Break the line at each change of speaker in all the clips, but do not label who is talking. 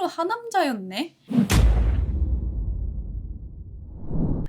참으로 하남자였네.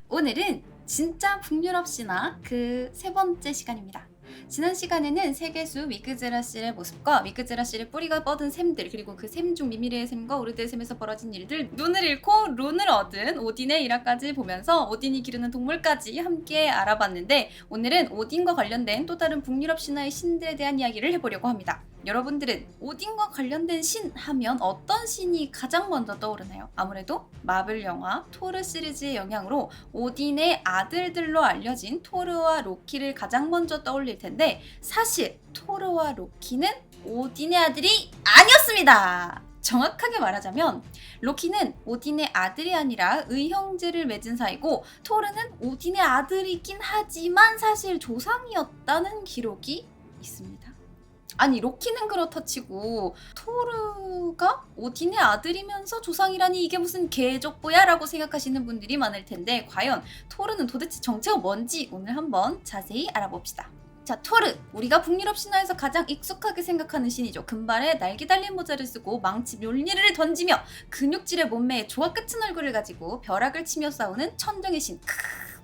오늘은 진짜 북유럽 신화 그 3번째 시간입니다. 지난 시간에는 세계수 위크즈라실의 모습과 위크즈라실의 뿌리가 뻗은 샘들, 그리고 그 샘 중 미미르의 샘과 오르드의 샘에서 벌어진 일들, 눈을 잃고 룬을 얻은 오딘의 일화까지 보면서 오딘이 기르는 동물까지 함께 알아봤는데, 오늘은 오딘과 관련된 또 다른 북유럽 신화의 신들에 대한 이야기를 해보려고 합니다. 여러분들은 오딘과 관련된 신 하면 어떤 신이 가장 먼저 떠오르나요? 아무래도 마블 영화 토르 시리즈의 영향으로 오딘의 아들들로 알려진 토르와 로키를 가장 먼저 떠올릴 텐데, 사실 토르와 로키는 오딘의 아들이 아니었습니다. 정확하게 말하자면 로키는 오딘의 아들이 아니라 의형제를 맺은 사이고, 토르는 오딘의 아들이긴 하지만 사실 조상이었다는 기록이 있습니다. 아니, 로키는 그렇다 치고 토르가 오딘의 아들이면서 조상이라니 이게 무슨 개족보야? 라고 생각하시는 분들이 많을 텐데, 과연 토르는 도대체 정체가 뭔지 오늘 한번 자세히 알아봅시다. 자, 토르! 우리가 북유럽 신화에서 가장 익숙하게 생각하는 신이죠. 금발에 날개 달린 모자를 쓰고 망치 멸리를 던지며 근육질의 몸매에 조화 끝은 얼굴을 가지고 벼락을 치며 싸우는 천둥의 신.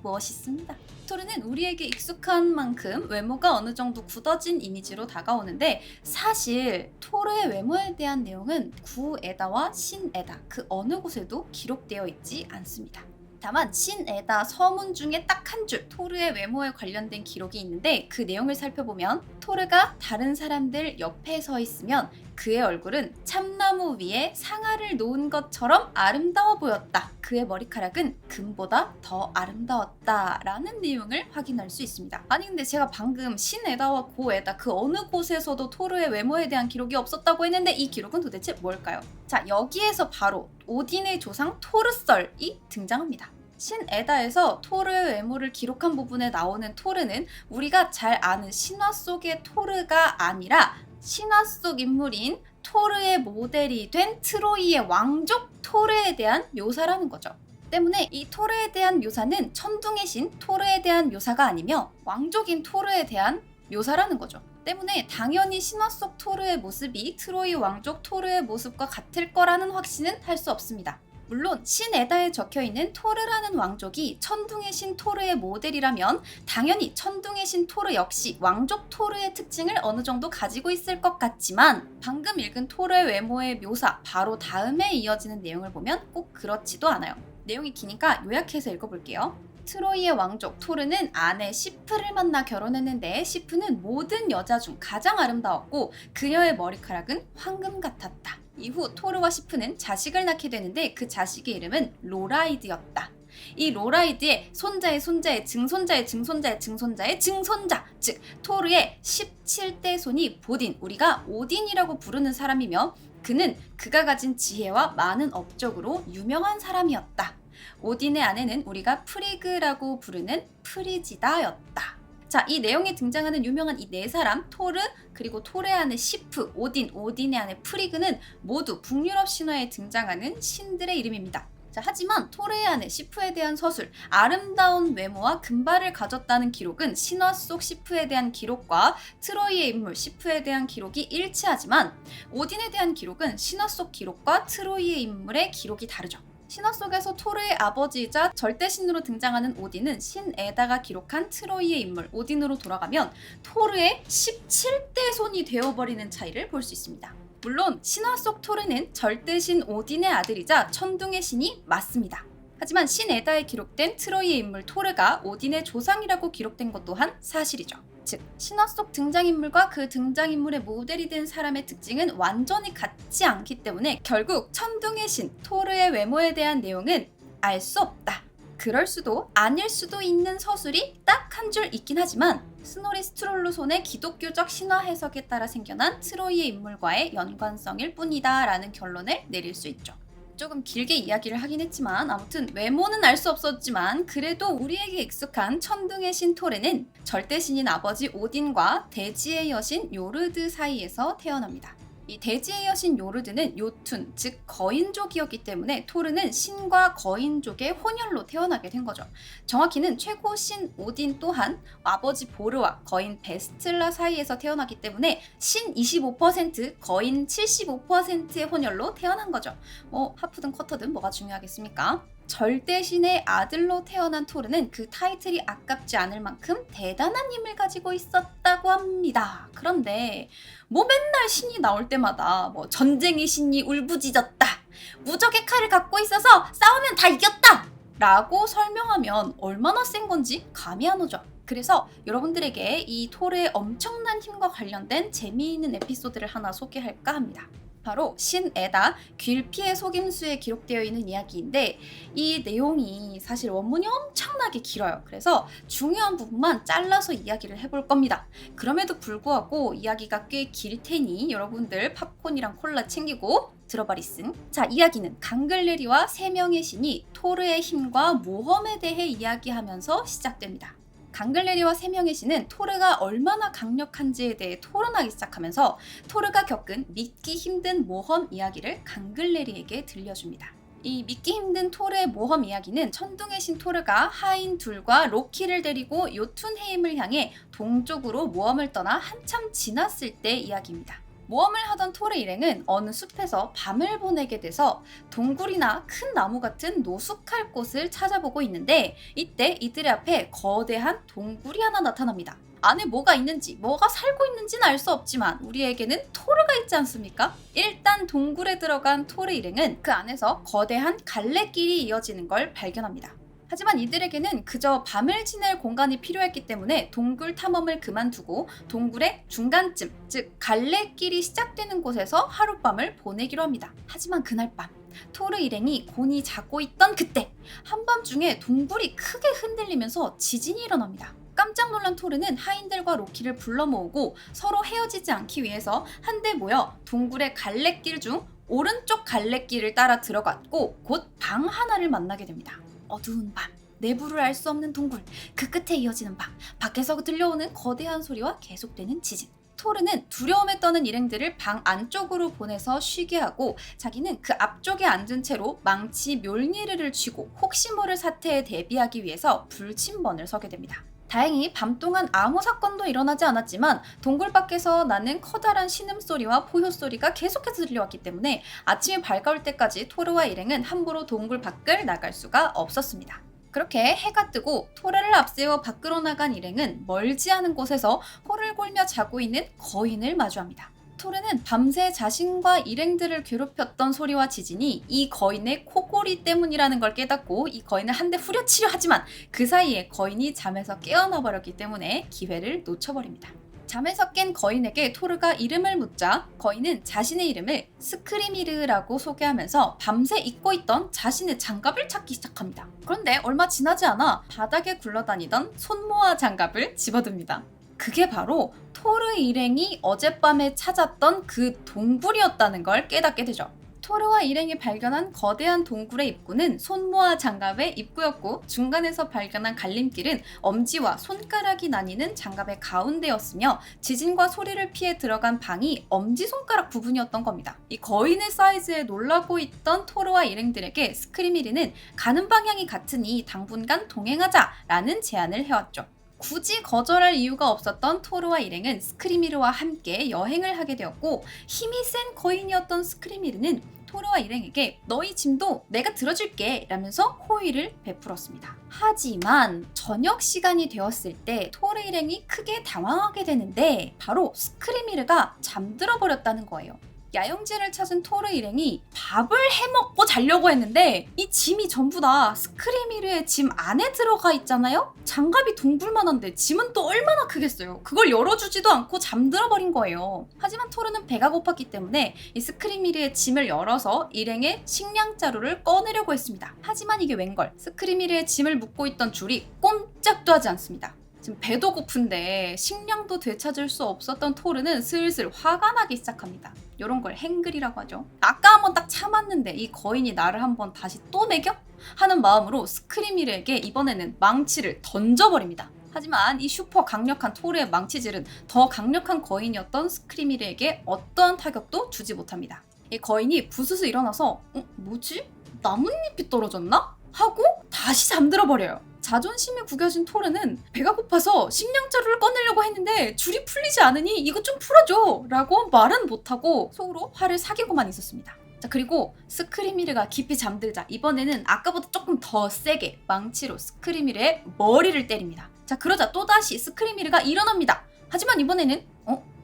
멋있습니다. 토르는 우리에게 익숙한 만큼 외모가 어느 정도 굳어진 이미지로 다가오는데, 사실 토르의 외모에 대한 내용은 구에다와 신에다 그 어느 곳에도 기록되어 있지 않습니다. 다만 신에다 서문 중에 딱 한 줄 토르의 외모에 관련된 기록이 있는데, 그 내용을 살펴보면 토르가 다른 사람들 옆에 서 있으면 그의 얼굴은 참나무 위에 상아를 놓은 것처럼 아름다워 보였다. 그의 머리카락은 금보다 더 아름다웠다. 라는 내용을 확인할 수 있습니다. 아니, 근데 제가 방금 신에다와 고에다 그 어느 곳에서도 토르의 외모에 대한 기록이 없었다고 했는데, 이 기록은 도대체 뭘까요? 자, 여기에서 바로 오딘의 조상 토르썰이 등장합니다. 신에다에서 토르의 외모를 기록한 부분에 나오는 토르는 우리가 잘 아는 신화 속의 토르가 아니라 신화 속 인물인 토르의 모델이 된 트로이의 왕족 토르에 대한 묘사라는 거죠. 때문에 이 토르에 대한 묘사는 천둥의 신 토르에 대한 묘사가 아니며 왕족인 토르에 대한 묘사라는 거죠. 때문에 당연히 신화 속 토르의 모습이 트로이 왕족 토르의 모습과 같을 거라는 확신은 할 수 없습니다. 물론 신에다에 적혀있는 토르라는 왕족이 천둥의 신 토르의 모델이라면 당연히 천둥의 신 토르 역시 왕족 토르의 특징을 어느 정도 가지고 있을 것 같지만, 방금 읽은 토르의 외모의 묘사 바로 다음에 이어지는 내용을 보면 꼭 그렇지도 않아요. 내용이 기니까 요약해서 읽어볼게요. 트로이의 왕족 토르는 아내 시프를 만나 결혼했는데, 시프는 모든 여자 중 가장 아름다웠고 그녀의 머리카락은 황금 같았다. 이후 토르와 시프는 자식을 낳게 되는데, 그 자식의 이름은 로라이드였다. 이 로라이드의 손자의 손자의 증손자의 증손자의 증손자의 증손자, 즉 토르의 17대 손이 보딘, 우리가 오딘이라고 부르는 사람이며, 그는 그가 가진 지혜와 많은 업적으로 유명한 사람이었다. 오딘의 아내는 우리가 프리그라고 부르는 프리지다였다. 자, 이 내용에 등장하는 유명한 이 4사람, 토르, 그리고 토르의 아내 시프, 오딘의 아내 프리그는 모두 북유럽 신화에 등장하는 신들의 이름입니다. 자, 하지만 토르의 아내 시프에 대한 서술, 아름다운 외모와 금발을 가졌다는 기록은 신화 속 시프에 대한 기록과 트로이의 인물 시프에 대한 기록이 일치하지만, 오딘에 대한 기록은 신화 속 기록과 트로이의 인물의 기록이 다르죠. 신화 속에서 토르의 아버지이자 절대신으로 등장하는 오딘은 신에다가 기록한 트로이의 인물 오딘으로 돌아가면 토르의 17대 손이 되어버리는 차이를 볼 수 있습니다. 물론 신화 속 토르는 절대신 오딘의 아들이자 천둥의 신이 맞습니다. 하지만 신에다에 기록된 트로이의 인물 토르가 오딘의 조상이라고 기록된 것 또한 사실이죠. 즉, 신화 속 등장인물과 그 등장인물의 모델이 된 사람의 특징은 완전히 같지 않기 때문에 결국 천둥의 신 토르의 외모에 대한 내용은 알 수 없다. 그럴 수도 아닐 수도 있는 서술이 딱 한 줄 있긴 하지만, 스노리 스트롤로 손의 기독교적 신화 해석에 따라 생겨난 트로이의 인물과의 연관성일 뿐이다 라는 결론을 내릴 수 있죠. 조금 길게 이야기를 하긴 했지만, 아무튼 외모는 알 수 없었지만 그래도 우리에게 익숙한 천둥의 신 토르는 절대신인 아버지 오딘과 대지의 여신 요르드 사이에서 태어납니다. 이 대지의 여신 요르드는 요툰, 즉 거인족이었기 때문에 토르는 신과 거인족의 혼혈로 태어나게 된 거죠. 정확히는 최고 신 오딘 또한 아버지 보르와 거인 베스틀라 사이에서 태어났기 때문에 신 25%, 거인 75%의 혼혈로 태어난 거죠. 하프든 쿼터든 뭐가 중요하겠습니까? 절대신의 아들로 태어난 토르는 그 타이틀이 아깝지 않을 만큼 대단한 힘을 가지고 있었다고 합니다. 그런데 맨날 신이 나올 때마다 전쟁의 신이 울부짖었다, 무적의 칼을 갖고 있어서 싸우면 다 이겼다 라고 설명하면 얼마나 센 건지 감이 안 오죠. 그래서 여러분들에게 이 토르의 엄청난 힘과 관련된 재미있는 에피소드를 하나 소개할까 합니다. 바로 신 에다 귓피의 속임수에 기록되어 있는 이야기인데, 이 내용이 사실 원문이 엄청나게 길어요. 그래서 중요한 부분만 잘라서 이야기를 해볼 겁니다. 그럼에도 불구하고 이야기가 꽤 길 테니 여러분들 팝콘이랑 콜라 챙기고 들어버리슨. 자, 이야기는 강글레리와 3명의 신이 토르의 힘과 모험에 대해 이야기하면서 시작됩니다. 강글레리와 3명의 신은 토르가 얼마나 강력한지에 대해 토론하기 시작하면서 토르가 겪은 믿기 힘든 모험 이야기를 강글레리에게 들려줍니다. 이 믿기 힘든 토르의 모험 이야기는 천둥의 신 토르가 하인 둘과 로키를 데리고 요툰헤임을 향해 동쪽으로 모험을 떠나 한참 지났을 때 이야기입니다. 모험을 하던 토르 일행은 어느 숲에서 밤을 보내게 돼서 동굴이나 큰 나무 같은 노숙할 곳을 찾아보고 있는데, 이때 이들의 앞에 거대한 동굴이 하나 나타납니다. 안에 뭐가 있는지, 뭐가 살고 있는지는 알 수 없지만 우리에게는 토르가 있지 않습니까? 일단 동굴에 들어간 토르 일행은 그 안에서 거대한 갈래길이 이어지는 걸 발견합니다. 하지만 이들에게는 그저 밤을 지낼 공간이 필요했기 때문에 동굴 탐험을 그만두고 동굴의 중간쯤, 즉 갈래길이 시작되는 곳에서 하룻밤을 보내기로 합니다. 하지만 그날 밤 토르 일행이 곤히 자고 있던 그때 한밤중에 동굴이 크게 흔들리면서 지진이 일어납니다. 깜짝 놀란 토르는 하인들과 로키를 불러 모으고 서로 헤어지지 않기 위해서 한데 모여 동굴의 갈래길 중 오른쪽 갈래길을 따라 들어갔고 곧 방 하나를 만나게 됩니다. 어두운 밤, 내부를 알 수 없는 동굴, 그 끝에 이어지는 방, 밖에서 들려오는 거대한 소리와 계속되는 지진. 토르는 두려움에 떠는 일행들을 방 안쪽으로 보내서 쉬게 하고 자기는 그 앞쪽에 앉은 채로 망치 멸니르를 쥐고 혹시 모를 사태에 대비하기 위해서 불침번을 서게 됩니다. 다행히 밤 동안 아무 사건도 일어나지 않았지만 동굴 밖에서 나는 커다란 신음소리와 포효소리가 계속해서 들려왔기 때문에 아침이 밝아올 때까지 토르와 일행은 함부로 동굴 밖을 나갈 수가 없었습니다. 그렇게 해가 뜨고 토르를 앞세워 밖으로 나간 일행은 멀지 않은 곳에서 호를 골며 자고 있는 거인을 마주합니다. 토르는 밤새 자신과 일행들을 괴롭혔던 소리와 지진이 이 거인의 코골이 때문이라는 걸 깨닫고 이 거인을 한 대 후려치려 하지만 그 사이에 거인이 잠에서 깨어나 버렸기 때문에 기회를 놓쳐버립니다. 잠에서 깬 거인에게 토르가 이름을 묻자 거인은 자신의 이름을 스크리미르라고 소개하면서 밤새 잊고 있던 자신의 장갑을 찾기 시작합니다. 그런데 얼마 지나지 않아 바닥에 굴러다니던 손모아 장갑을 집어듭니다. 그게 바로 토르 일행이 어젯밤에 찾았던 그 동굴이었다는 걸 깨닫게 되죠. 토르와 일행이 발견한 거대한 동굴의 입구는 손모아 장갑의 입구였고 중간에서 발견한 갈림길은 엄지와 손가락이 나뉘는 장갑의 가운데였으며 지진과 소리를 피해 들어간 방이 엄지손가락 부분이었던 겁니다. 이 거인의 사이즈에 놀라고 있던 토르와 일행들에게 스크리미르는 가는 방향이 같으니 당분간 동행하자라는 제안을 해왔죠. 굳이 거절할 이유가 없었던 토르와 일행은 스크리미르와 함께 여행을 하게 되었고 힘이 센 거인이었던 스크리미르는 토르와 일행에게 너희 짐도 내가 들어줄게 라면서 호의를 베풀었습니다. 하지만 저녁 시간이 되었을 때 토르 일행이 크게 당황하게 되는데 바로 스크리미르가 잠들어 버렸다는 거예요. 야영지를 찾은 토르 일행이 밥을 해먹고 자려고 했는데 이 짐이 전부 다 스크리미르의 짐 안에 들어가 있잖아요? 장갑이 동굴만한데 짐은 또 얼마나 크겠어요. 그걸 열어주지도 않고 잠들어 버린 거예요. 하지만 토르는 배가 고팠기 때문에 이 스크리미르의 짐을 열어서 일행의 식량 자루를 꺼내려고 했습니다. 하지만 이게 웬걸, 스크리미르의 짐을 묶고 있던 줄이 꼼짝도 하지 않습니다. 지금 배도 고픈데 식량도 되찾을 수 없었던 토르는 슬슬 화가 나기 시작합니다. 이런 걸 행글이라고 하죠. 아까 한번 딱 참았는데 이 거인이 나를 한번 다시 또 매겨? 하는 마음으로 스크리미르에게 이번에는 망치를 던져버립니다. 하지만 이 슈퍼 강력한 토르의 망치질은 더 강력한 거인이었던 스크리미르에게 어떠한 타격도 주지 못합니다. 이 거인이 부스스 일어나서 뭐지? 나뭇잎이 떨어졌나? 하고 다시 잠들어 버려요. 자존심이 구겨진 토르는 배가 고파서 식량자루를 꺼내려고 했는데 줄이 풀리지 않으니 이거 좀 풀어줘 라고 말은 못하고 속으로 화를 사귀고만 있었습니다. 자, 그리고 스크리미르가 깊이 잠들자 이번에는 아까보다 조금 더 세게 망치로 스크리미르의 머리를 때립니다. 자, 그러자 또다시 스크리미르가 일어납니다. 하지만 이번에는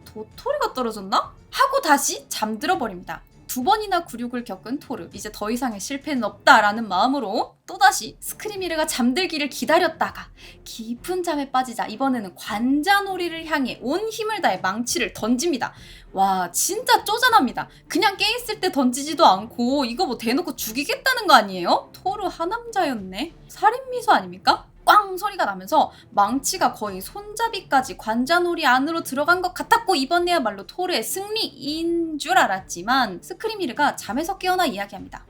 도토리가 떨어졌나? 하고 다시 잠들어 버립니다. 2번이나 굴욕을 겪은 토르, 이제 더 이상의 실패는 없다라는 마음으로 또다시 스크리미르가 잠들기를 기다렸다가 깊은 잠에 빠지자 이번에는 관자놀이를 향해 온 힘을 다해 망치를 던집니다. 와, 진짜 쪼잔합니다. 그냥 깨있을 때 던지지도 않고 이거 뭐 대놓고 죽이겠다는 거 아니에요? 토르 하남자였네. 살인미수 아닙니까? 꽝 소리가 나면서 망치가 거의 손잡이까지 관자놀이 안으로 들어간 것 같았고 이번에야말로 토르의 승리인 줄 알았지만 스크리미르가 잠에서 깨어나 이야기합니다.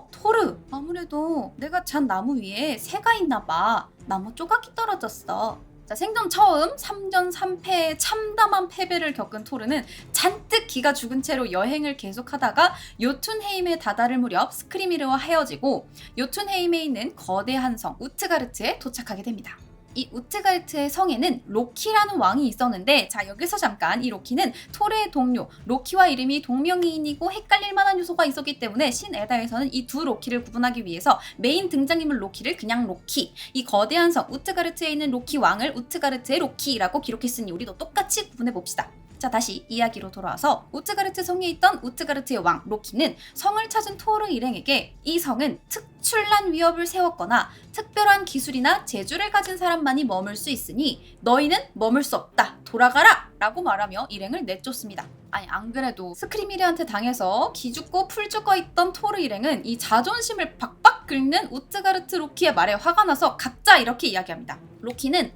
토르, 아무래도 내가 잔 나무 위에 새가 있나 봐. 나무 조각이 떨어졌어. 자, 생전 처음 3전 3패의 참담한 패배를 겪은 토르는 잔뜩 기가 죽은 채로 여행을 계속하다가 요툰헤임에 다다를 무렵 스크리미르와 헤어지고 요툰헤임에 있는 거대한 성 우트가르트에 도착하게 됩니다. 이 우트가르트의 성에는 로키라는 왕이 있었는데, 자, 여기서 잠깐 이 로키는 토르의 동료 로키와 이름이 동명이인이고 헷갈릴 만한 요소가 있었기 때문에 신에다에서는 이 두 로키를 구분하기 위해서 메인 등장인물 로키를 그냥 로키, 이 거대한 성 우트가르트에 있는 로키 왕을 우트가르트의 로키라고 기록했으니 우리도 똑같이 구분해 봅시다. 자, 다시 이야기로 돌아와서 우트가르트 성에 있던 우트가르트의 왕 로키는 성을 찾은 토르 일행에게 이 성은 특출난 위협을 세웠거나 특별한 기술이나 재주를 가진 사람만이 머물 수 있으니 너희는 머물 수 없다. 돌아가라! 라고 말하며 일행을 내쫓습니다. 아니, 안 그래도 스크리미르한테 당해서 기죽고 풀죽어 있던 토르 일행은 이 자존심을 박박 긁는 우트가르트 로키의 말에 화가 나서 각자 이렇게 이야기합니다. 로키는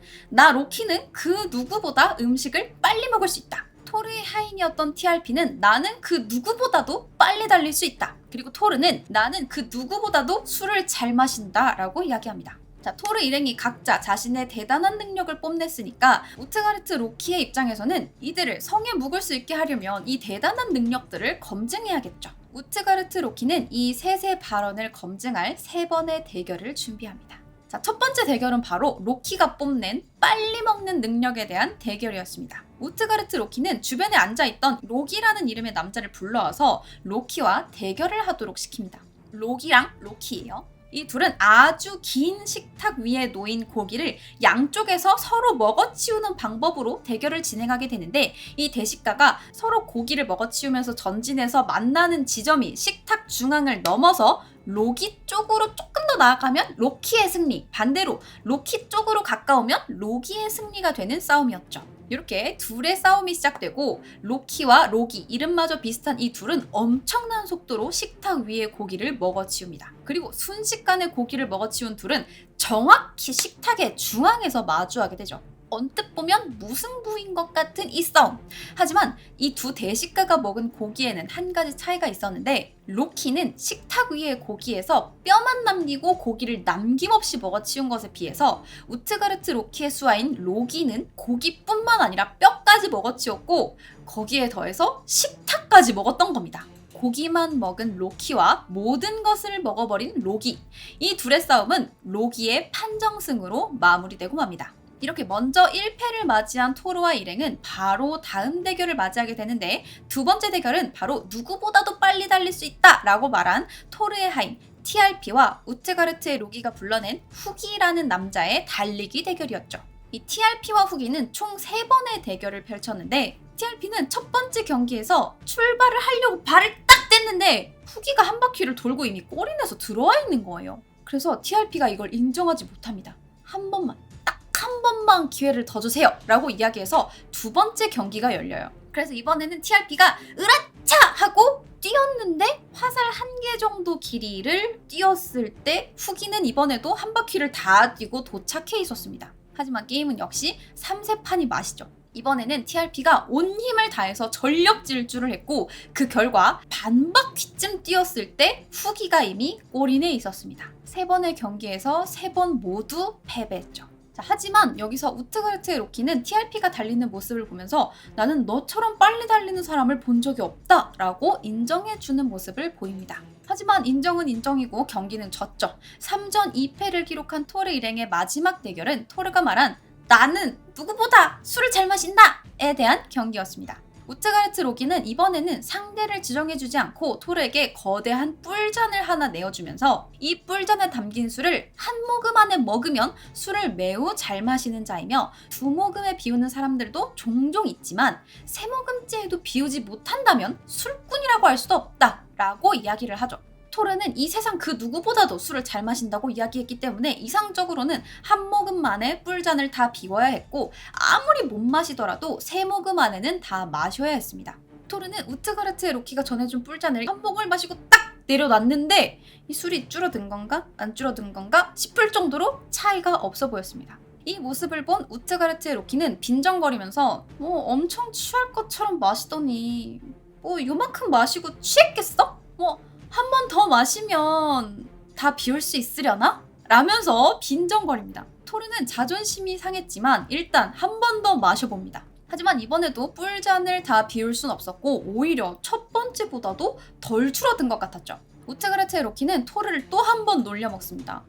그 누구보다 음식을 빨리 먹을 수 있다. 토르의 하인이었던 TRP는 나는 그 누구보다도 빨리 달릴 수 있다. 그리고 토르는 나는 그 누구보다도 술을 잘 마신다 라고 이야기합니다. 자, 토르 일행이 각자 자신의 대단한 능력을 뽐냈으니까 우트가르트 로키의 입장에서는 이들을 성에 묵을 수 있게 하려면 이 대단한 능력들을 검증해야겠죠. 우트가르트 로키는 이 셋의 발언을 검증할 3번의 대결을 준비합니다. 자, 첫 번째 대결은 바로 로키가 뽐낸 빨리 먹는 능력에 대한 대결이었습니다. 우트가르트 로키는 주변에 앉아있던 로기라는 이름의 남자를 불러와서 로키와 대결을 하도록 시킵니다. 로기랑 로키예요. 이 둘은 아주 긴 식탁 위에 놓인 고기를 양쪽에서 서로 먹어치우는 방법으로 대결을 진행하게 되는데, 이 대식가가 서로 고기를 먹어치우면서 전진해서 만나는 지점이 식탁 중앙을 넘어서 로기 쪽으로 조금 더 나아가면 로키의 승리, 반대로 로키 쪽으로 가까우면 로기의 승리가 되는 싸움이었죠. 이렇게 둘의 싸움이 시작되고 로키와 로기, 이름마저 비슷한 이 둘은 엄청난 속도로 식탁 위의 고기를 먹어치웁니다. 그리고 순식간에 고기를 먹어치운 둘은 정확히 식탁의 중앙에서 마주하게 되죠. 언뜻 보면 무승부인 것 같은 이 싸움. 하지만 이 두 대식가가 먹은 고기에는 한 가지 차이가 있었는데, 로키는 식탁 위의 고기에서 뼈만 남기고 고기를 남김없이 먹어치운 것에 비해서 우트가르트 로키의 수하인 로기는 고기뿐만 아니라 뼈까지 먹어치웠고 거기에 더해서 식탁까지 먹었던 겁니다. 고기만 먹은 로키와 모든 것을 먹어버린 로기. 이 둘의 싸움은 로기의 판정승으로 마무리되고 맙니다. 이렇게 먼저 1패를 맞이한 토르와 일행은 바로 다음 대결을 맞이하게 되는데, 두 번째 대결은 바로 누구보다도 빨리 달릴 수 있다 라고 말한 토르의 하인 TRP와 우트가르트의 로기가 불러낸 후기라는 남자의 달리기 대결이었죠. 이 TRP와 후기는 총 3번의 대결을 펼쳤는데, TRP는 첫 번째 경기에서 출발을 하려고 발을 딱 뗐는데 후기가 한 바퀴를 돌고 이미 골이 내서 들어와 있는 거예요. 그래서 TRP가 이걸 인정하지 못합니다. 한 번만 기회를 더 주세요 라고 이야기해서 두 번째 경기가 열려요. 그래서 이번에는 TRP가 으라차 하고 뛰었는데 화살 1개 정도 길이를 뛰었을 때 후기는 이번에도 한 바퀴를 다 뛰고 도착해 있었습니다. 하지만 게임은 역시 3세판이 맛이죠. 이번에는 TRP가 온 힘을 다해서 전력 질주를 했고 그 결과 반 바퀴쯤 뛰었을 때 후기가 이미 골인에 있었습니다. 3번의 경기에서 3번 모두 패배했죠. 자, 하지만 여기서 우트가르트의 로키는 TRP가 달리는 모습을 보면서 나는 너처럼 빨리 달리는 사람을 본 적이 없다 라고 인정해주는 모습을 보입니다. 하지만 인정은 인정이고 경기는 졌죠. 3전 2패를 기록한 토르 일행의 마지막 대결은 토르가 말한 나는 누구보다 술을 잘 마신다! 에 대한 경기였습니다. 우트가르트 로키는 이번에는 상대를 지정해주지 않고 토르에게 거대한 뿔잔을 하나 내어주면서 이 뿔잔에 담긴 술을 한 모금 안에 먹으면 술을 매우 잘 마시는 자이며 두 모금에 비우는 사람들도 종종 있지만 세 모금째에도 비우지 못한다면 술꾼이라고 할 수도 없다 라고 이야기를 하죠. 토르는 이 세상 그 누구보다도 술을 잘 마신다고 이야기했기 때문에 이상적으로는 한 모금 만에 뿔잔을 다 비워야 했고 아무리 못 마시더라도 세 모금 안에는 다 마셔야 했습니다. 토르는 우트가르트의 로키가 전해준 뿔잔을 한 모금을 마시고 딱 내려놨는데 이 술이 줄어든 건가 안 줄어든 건가 싶을 정도로 차이가 없어 보였습니다. 이 모습을 본 우트가르트의 로키는 빈정거리면서 엄청 취할 것처럼 마시더니 요만큼 마시고 취했겠어? 한 번 더 마시면 다 비울 수 있으려나? 라면서 빈정거립니다. 토르는 자존심이 상했지만 일단 한 번 더 마셔봅니다. 하지만 이번에도 뿔잔을 다 비울 순 없었고 오히려 첫 번째보다도 덜 줄어든 것 같았죠. 우트가르트의 로키는 토르를 또 한 번 놀려먹습니다.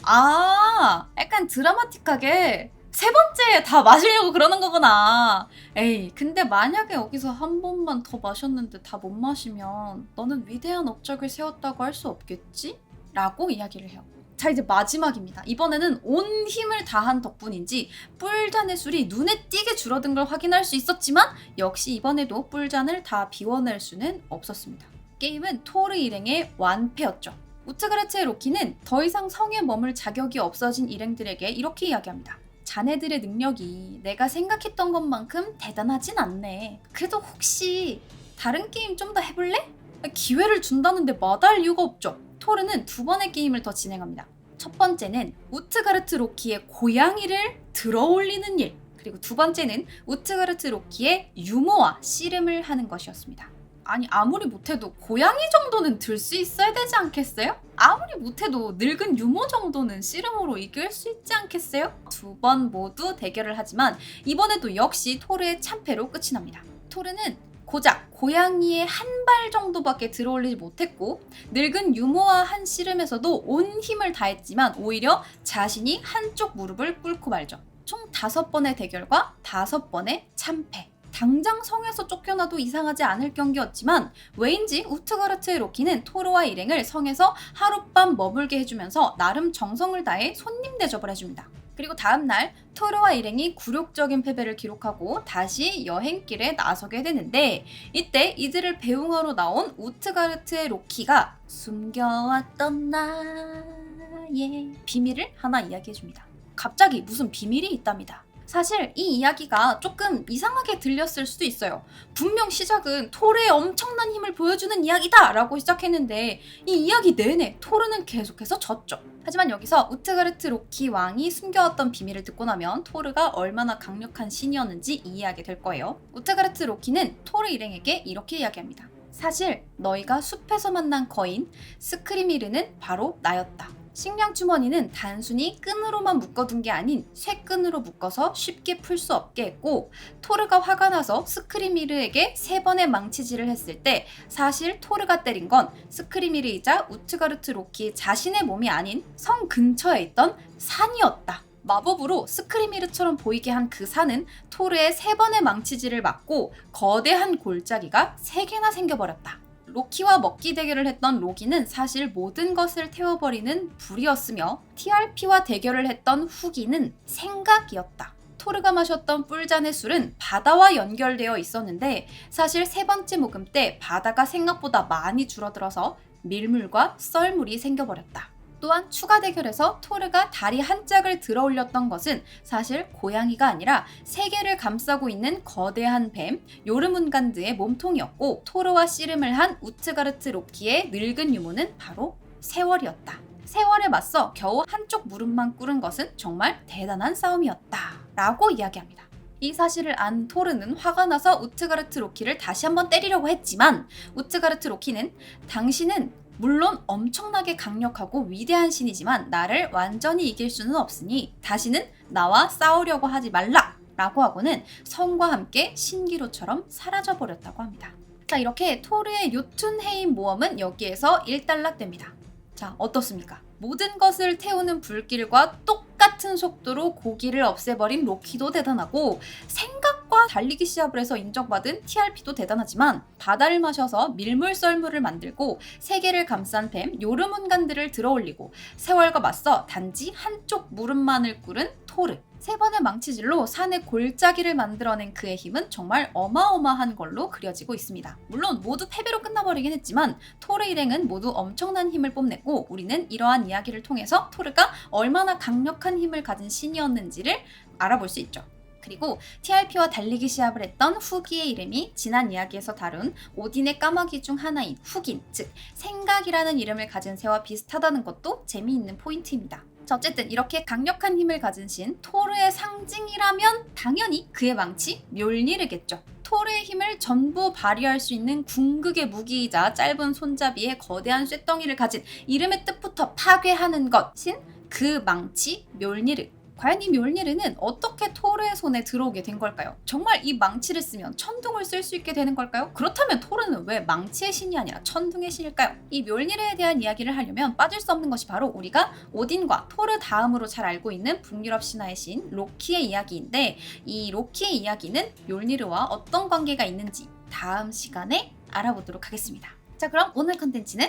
약간 드라마틱하게 세 번째 다 마시려고 그러는 거구나. 에이, 근데 만약에 여기서 한 번만 더 마셨는데 다 못 마시면 너는 위대한 업적을 세웠다고 할 수 없겠지? 라고 이야기를 해요. 자, 이제 마지막입니다. 이번에는 온 힘을 다한 덕분인지 뿔잔의 술이 눈에 띄게 줄어든 걸 확인할 수 있었지만 역시 이번에도 뿔잔을 다 비워낼 수는 없었습니다. 게임은 토르 일행의 완패였죠. 우트가르트의 로키는 더 이상 성에 머물 자격이 없어진 일행들에게 이렇게 이야기합니다. 자네들의 능력이 내가 생각했던 것만큼 대단하진 않네. 그래도 혹시 다른 게임 좀 더 해볼래? 기회를 준다는데 마다할 이유가 없죠. 토르는 두 번의 게임을 더 진행합니다. 첫 번째는 우트가르트 로키의 고양이를 들어올리는 일, 그리고 두 번째는 우트가르트 로키의 유머와 씨름을 하는 것이었습니다. 아니, 아무리 못해도 고양이 정도는 들 수 있어야 되지 않겠어요? 아무리 못해도 늙은 유모 정도는 씨름으로 이길 수 있지 않겠어요? 두 번 모두 대결을 하지만 이번에도 역시 토르의 참패로 끝이 납니다. 토르는 고작 고양이의 한 발 정도밖에 들어올리지 못했고 늙은 유모와 한 씨름에서도 온 힘을 다했지만 오히려 자신이 한쪽 무릎을 꿇고 말죠. 총 5번의 대결과 5번의 참패. 당장 성에서 쫓겨나도 이상하지 않을 경기였지만 왜인지 우트가르트의 로키는 토르와 일행을 성에서 하룻밤 머물게 해주면서 나름 정성을 다해 손님 대접을 해줍니다. 그리고 다음날 토르와 일행이 굴욕적인 패배를 기록하고 다시 여행길에 나서게 되는데 이때 이들을 배웅하러 나온 우트가르트의 로키가 숨겨왔던 나의 비밀을 하나 이야기해줍니다. 갑자기 무슨 비밀이 있답니다. 사실 이 이야기가 조금 이상하게 들렸을 수도 있어요. 분명 시작은 토르의 엄청난 힘을 보여주는 이야기다 라고 시작했는데 이 이야기 내내 토르는 계속해서 졌죠. 하지만 여기서 우트가르트 로키 왕이 숨겨왔던 비밀을 듣고 나면 토르가 얼마나 강력한 신이었는지 이해하게 될 거예요. 우트가르트 로키는 토르 일행에게 이렇게 이야기합니다. 사실 너희가 숲에서 만난 거인 스크리미르는 바로 나였다. 식량 주머니는 단순히 끈으로만 묶어둔 게 아닌 쇠끈으로 묶어서 쉽게 풀 수 없게 했고 토르가 화가 나서 스크리미르에게 3번의 망치질을 했을 때 사실 토르가 때린 건 스크리미르이자 우트가르트 로키 자신의 몸이 아닌 성 근처에 있던 산이었다. 마법으로 스크리미르처럼 보이게 한 그 산은 토르의 3번의 망치질을 맞고 거대한 골짜기가 3개나 생겨버렸다. 로키와 먹기 대결을 했던 로기는 사실 모든 것을 태워버리는 불이었으며 TRP와 대결을 했던 후기는 생각이었다. 토르가 마셨던 뿔잔의 술은 바다와 연결되어 있었는데 사실 3번째 모금 때 바다가 생각보다 많이 줄어들어서 밀물과 썰물이 생겨버렸다. 또한 추가 대결에서 토르가 다리 한 짝을 들어 올렸던 것은 사실 고양이가 아니라 세계를 감싸고 있는 거대한 뱀 요르문간드의 몸통이었고 토르와 씨름을 한 우트가르트 로키의 늙은 유모는 바로 세월이었다. 세월에 맞서 겨우 한쪽 무릎만 꿇은 것은 정말 대단한 싸움이었다 라고 이야기합니다. 이 사실을 안 토르는 화가 나서 우트가르트 로키를 다시 한번 때리려고 했지만 우트가르트 로키는 당신은 물론 엄청나게 강력하고 위대한 신이지만 나를 완전히 이길 수는 없으니 다시는 나와 싸우려고 하지 말라! 라고 하고는 성과 함께 신기루처럼 사라져버렸다고 합니다. 자, 이렇게 토르의 요툰헤임 모험은 여기에서 일단락됩니다. 자, 어떻습니까? 모든 것을 태우는 불길과 똑같은 속도로 고기를 없애버린 로키도 대단하고 생각과 달리기 시합을 해서 인정받은 TRP도 대단하지만 바다를 마셔서 밀물 썰물을 만들고 세계를 감싼 뱀 요르문간들을 들어올리고 세월과 맞서 단지 한쪽 무릎만을 꿇은 토르. 세 번의 망치질로 산의 골짜기를 만들어낸 그의 힘은 정말 어마어마한 걸로 그려지고 있습니다. 물론 모두 패배로 끝나버리긴 했지만 토르 일행은 모두 엄청난 힘을 뽐냈고 우리는 이러한 이야기를 통해서 토르가 얼마나 강력한 힘을 가진 신이었는지를 알아볼 수 있죠. 그리고 TRP와 달리기 시합을 했던 후기의 이름이 지난 이야기에서 다룬 오딘의 까마귀 중 하나인 후긴, 즉 생각이라는 이름을 가진 새와 비슷하다는 것도 재미있는 포인트입니다. 자, 어쨌든 이렇게 강력한 힘을 가진 신 토르의 상징이라면 당연히 그의 망치 묠니르겠죠. 토르의 힘을 전부 발휘할 수 있는 궁극의 무기이자 짧은 손잡이에 거대한 쇳덩이를 가진 이름의 뜻부터 파괴하는 것인 그 망치 묠니르. 과연 이 묠니르는 어떻게 토르의 손에 들어오게 된 걸까요? 정말 이 망치를 쓰면 천둥을 쓸 수 있게 되는 걸까요? 그렇다면 토르는 왜 망치의 신이 아니라 천둥의 신일까요? 이 묠니르에 대한 이야기를 하려면 빠질 수 없는 것이 바로 우리가 오딘과 토르 다음으로 잘 알고 있는 북유럽 신화의 신 로키의 이야기인데 이 로키의 이야기는 묠니르와 어떤 관계가 있는지 다음 시간에 알아보도록 하겠습니다. 자, 그럼 오늘 컨텐츠는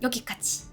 여기까지.